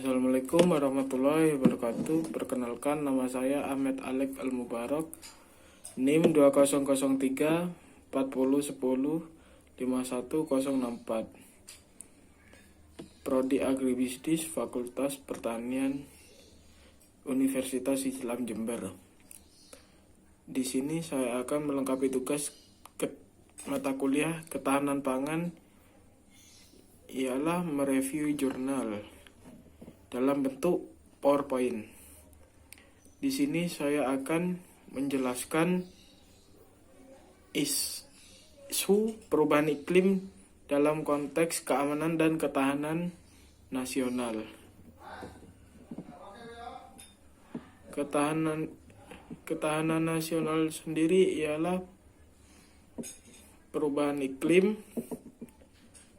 Assalamualaikum warahmatullahi wabarakatuh. Perkenalkan, nama saya Ahmed Alek Al-Mubarak, NIM 2003 4010 51064, Prodi Agribisnis, Fakultas Pertanian, Universitas Islam Jember. Di sini saya akan melengkapi tugas mata kuliah ketahanan pangan, ialah mereview jurnal dalam bentuk PowerPoint. Di sini saya akan menjelaskan isu perubahan iklim dalam konteks keamanan dan ketahanan nasional. Ketahanan nasional sendiri ialah perubahan iklim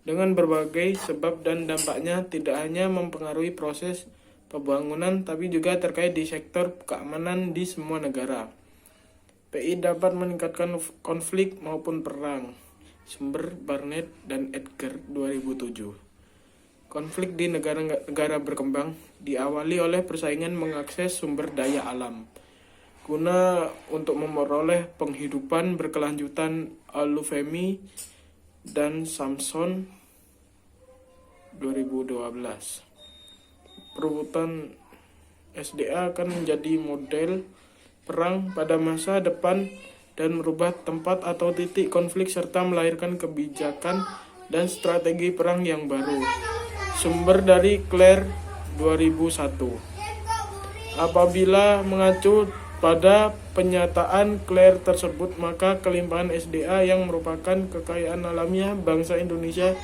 dengan berbagai sebab dan dampaknya tidak hanya mempengaruhi proses pembangunan tapi juga terkait di sektor keamanan di semua negara. PI dapat meningkatkan konflik maupun perang. Sumber Barnett dan Edgar 2007. Konflik di negara berkembang diawali oleh persaingan mengakses sumber daya alam guna untuk memperoleh penghidupan berkelanjutan. Alufemi dan Samson 2012. Perebutan SDA akan menjadi model perang pada masa depan dan merubah tempat atau titik konflik serta melahirkan kebijakan dan strategi perang yang baru. Sumber dari Claire 2001. Apabila mengacu pada penyataan Claire tersebut, maka kelimpahan SDA yang merupakan kekayaan alamiah bangsa Indonesia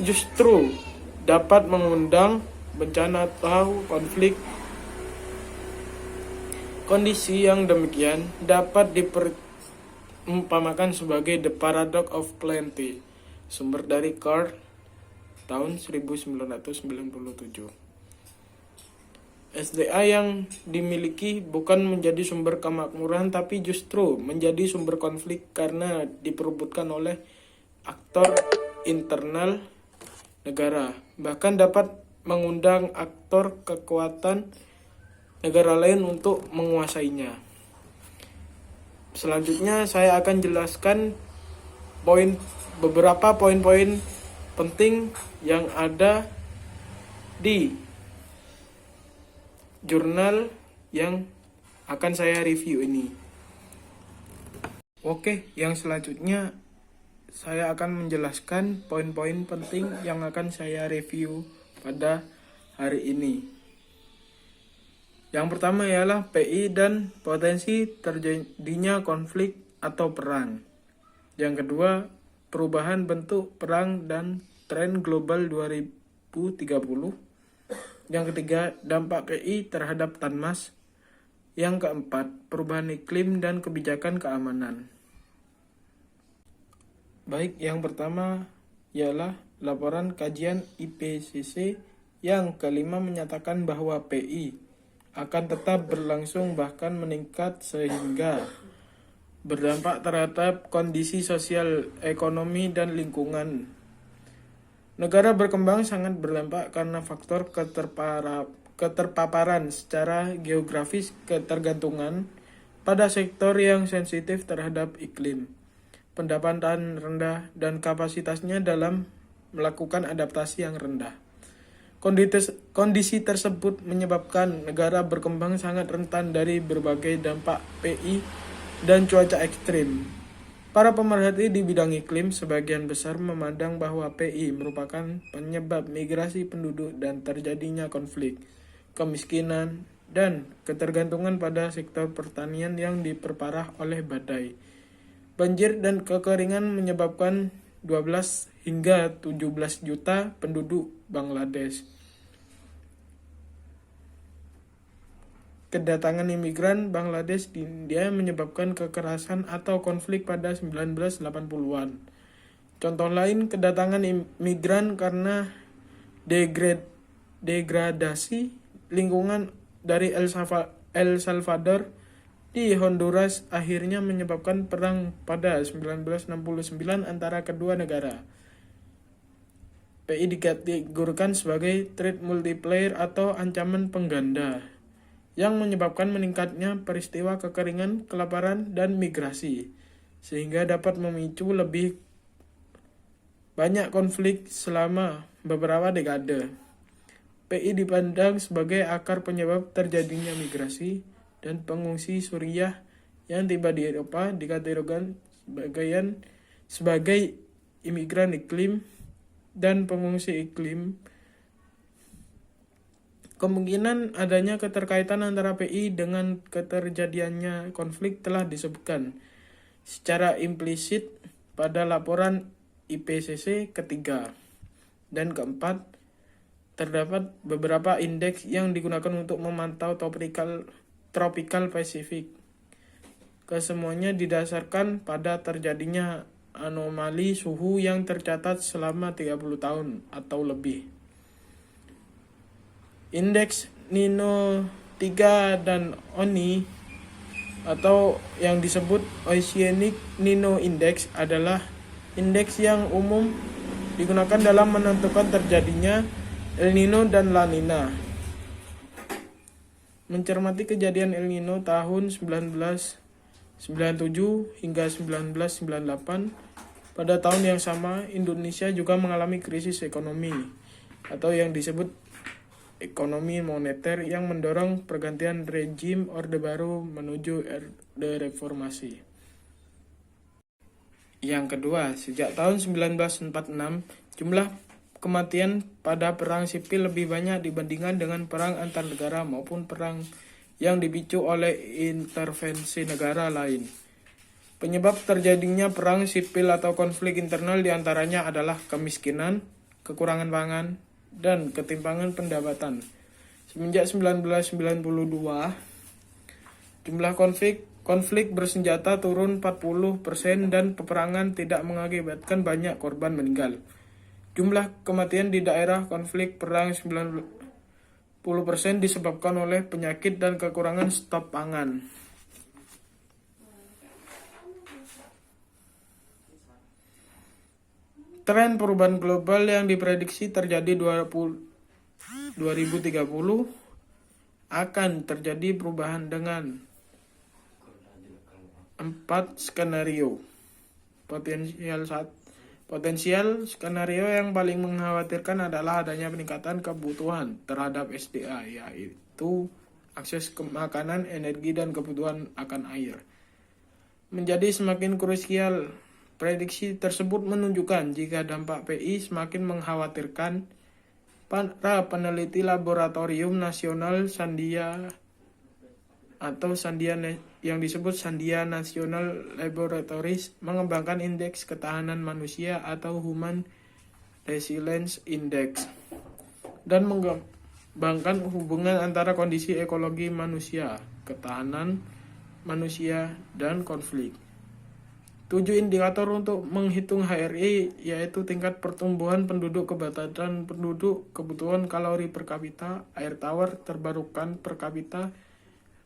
justru dapat mengundang bencana atau konflik. Kondisi yang demikian dapat diperumpamakan sebagai the paradox of plenty. Sumber dari Carr tahun 1997. SDA yang dimiliki bukan menjadi sumber kemakmuran tapi justru menjadi sumber konflik karena diperebutkan oleh aktor internal negara, bahkan dapat mengundang aktor kekuatan negara lain untuk menguasainya. Selanjutnya saya akan jelaskan beberapa poin-poin penting yang ada di jurnal yang akan saya review ini. Oke, yang selanjutnya saya akan menjelaskan poin-poin penting yang akan saya review pada hari ini. Yang pertama ialah PI dan potensi terjadinya konflik atau perang. Yang kedua, perubahan bentuk perang dan tren global 2030. Yang ketiga, dampak PI terhadap Tanmas. Yang keempat, perubahan iklim dan kebijakan keamanan. Baik, yang pertama ialah laporan kajian IPCC yang kelima menyatakan bahwa PI akan tetap berlangsung bahkan meningkat sehingga berdampak terhadap kondisi sosial, ekonomi, dan lingkungan. Negara berkembang sangat berdampak karena faktor keterpaparan secara geografis, ketergantungan pada sektor yang sensitif terhadap iklim, pendapatan rendah, dan kapasitasnya dalam melakukan adaptasi yang rendah. Kondisi tersebut menyebabkan negara berkembang sangat rentan dari berbagai dampak PI dan cuaca ekstrim. Para pemerhati di bidang iklim sebagian besar memandang bahwa PI merupakan penyebab migrasi penduduk dan terjadinya konflik, kemiskinan, dan ketergantungan pada sektor pertanian yang diperparah oleh badai. Banjir dan kekeringan menyebabkan 12 hingga 17 juta penduduk Bangladesh. Kedatangan imigran Bangladesh di India menyebabkan kekerasan atau konflik pada 1980-an. Contoh lain, kedatangan imigran karena degradasi lingkungan dari El Salvador di Honduras akhirnya menyebabkan perang pada 1969 antara kedua negara. PI dikategorikan sebagai threat multiplier atau ancaman pengganda yang menyebabkan meningkatnya peristiwa kekeringan, kelaparan, dan migrasi, sehingga dapat memicu lebih banyak konflik selama beberapa dekade. PI dipandang sebagai akar penyebab terjadinya migrasi dan pengungsi Suriah yang tiba di Eropa dikategorikan sebagai imigran iklim dan pengungsi iklim. Kemungkinan adanya keterkaitan antara PI dengan keterjadiannya konflik telah disebutkan secara implisit pada laporan IPCC ketiga dan keempat. Terdapat beberapa indeks yang digunakan untuk memantau tropical Pacific. Kesemuanya didasarkan pada terjadinya anomali suhu yang tercatat selama 30 tahun atau lebih. Indeks Nino 3 dan ONI atau yang disebut Oceanic Nino Index adalah indeks yang umum digunakan dalam menentukan terjadinya El Nino dan La Nina. Mencermati kejadian El Nino tahun 1997 hingga 1998, pada tahun yang sama Indonesia juga mengalami krisis ekonomi atau yang disebut ekonomi moneter yang mendorong pergantian rezim Orde Baru menuju Orde Reformasi. Yang kedua, sejak tahun 1946, jumlah kematian pada perang sipil lebih banyak dibandingkan dengan perang antar negara maupun perang yang dipicu oleh intervensi negara lain. Penyebab terjadinya perang sipil atau konflik internal diantaranya adalah kemiskinan, kekurangan pangan, dan ketimpangan pendapatan. Semenjak 1992, jumlah konflik bersenjata turun 40% dan peperangan tidak mengakibatkan banyak korban meninggal. Jumlah kematian di daerah konflik perang 90% disebabkan oleh penyakit dan kekurangan stok pangan. Tren perubahan global yang diprediksi terjadi 2030 akan terjadi perubahan dengan 4 skenario. Potensial skenario yang paling mengkhawatirkan adalah adanya peningkatan kebutuhan terhadap SDA, yaitu akses ke makanan, energi, dan kebutuhan akan air. Menjadi semakin krusial, prediksi tersebut menunjukkan jika dampak PI semakin mengkhawatirkan. Para peneliti laboratorium nasional Sandia atau Sandia yang disebut Sandia National Laboratories mengembangkan indeks ketahanan manusia atau Human Resilience Index dan mengembangkan hubungan antara kondisi ekologi manusia, ketahanan manusia, dan konflik. 7 indikator untuk menghitung HRI yaitu tingkat pertumbuhan penduduk, kepadatan penduduk, kebutuhan kalori per kapita, air tawar terbarukan per kapita,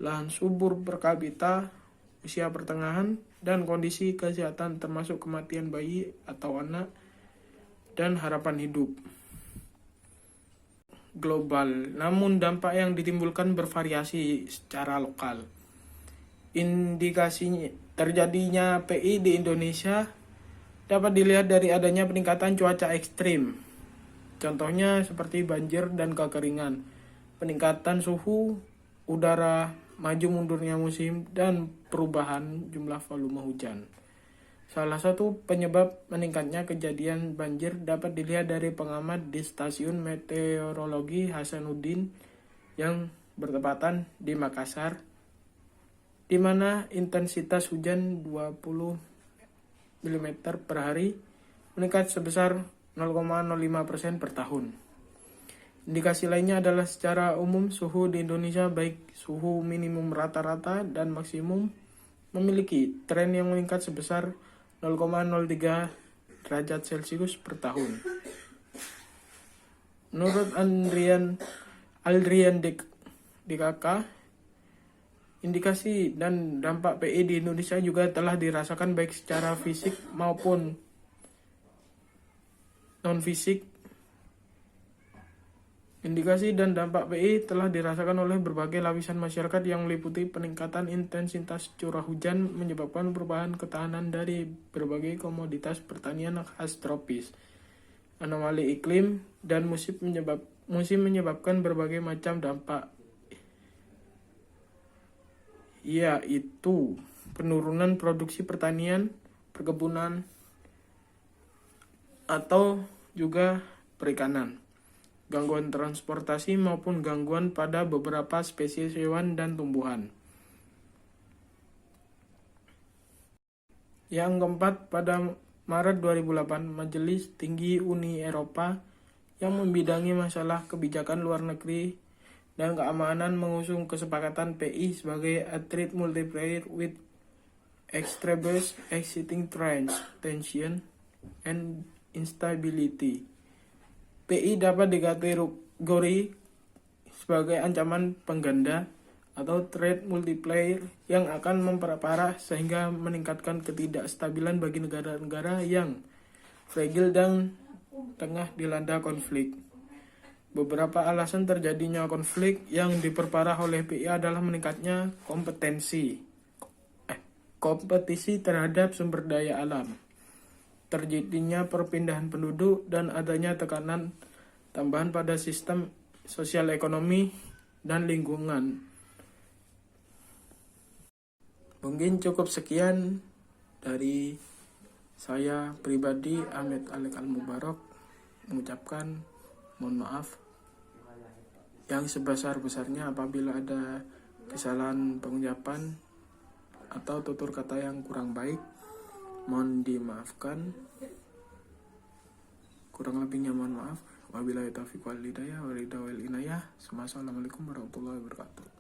lahan subur per kapita, usia pertengahan, dan kondisi kesehatan termasuk kematian bayi atau anak, dan harapan hidup global. Namun dampak yang ditimbulkan bervariasi secara lokal. Indikasi terjadinya PI di Indonesia dapat dilihat dari adanya peningkatan cuaca ekstrim. Contohnya seperti banjir dan kekeringan, peningkatan suhu udara, maju mundurnya musim, dan perubahan jumlah volume hujan. Salah satu penyebab meningkatnya kejadian banjir dapat dilihat dari pengamat di Stasiun Meteorologi Hasanuddin yang bertepatan di Makassar, di mana intensitas hujan 20 mm per hari meningkat sebesar 0,05% per tahun. Indikasi lainnya adalah secara umum suhu di Indonesia baik suhu minimum rata-rata dan maksimum memiliki tren yang meningkat sebesar 0,03 derajat Celcius per tahun. Menurut Aldrian DKK, indikasi dan dampak PI di Indonesia juga telah dirasakan baik secara fisik maupun non-fisik Indikasi dan dampak PI telah dirasakan oleh berbagai lapisan masyarakat yang meliputi peningkatan intensitas curah hujan menyebabkan perubahan ketahanan dari berbagai komoditas pertanian khas tropis, anomali iklim, dan musim menyebabkan berbagai macam dampak, yaitu penurunan produksi pertanian, perkebunan, atau juga perikanan, gangguan transportasi maupun gangguan pada beberapa spesies hewan dan tumbuhan. Yang keempat, pada Maret 2008, Majelis Tinggi Uni Eropa yang membidangi masalah kebijakan luar negeri dan keamanan mengusung kesepakatan PI sebagai a threat multiplier with extremely exciting trends, tension, and instability. PI dapat dikategori sebagai ancaman pengganda atau threat multiplier yang akan memperparah sehingga meningkatkan ketidakstabilan bagi negara-negara yang fragile dan tengah dilanda konflik. Beberapa alasan terjadinya konflik yang diperparah oleh PI adalah meningkatnya kompetisi terhadap sumber daya alam, terjadinya perpindahan penduduk, dan adanya tekanan tambahan pada sistem sosial ekonomi dan lingkungan. Mungkin cukup sekian dari saya pribadi, Ahmed Alek Al-Mubarak, mengucapkan mohon maaf yang sebesar-besarnya apabila ada kesalahan pengucapan atau tutur kata yang kurang baik. Mohon dimaafkan. Kurang lebihnya mohon maaf. Wabillahi taufiq wal hidayah. Assalamualaikum warahmatullahi wabarakatuh.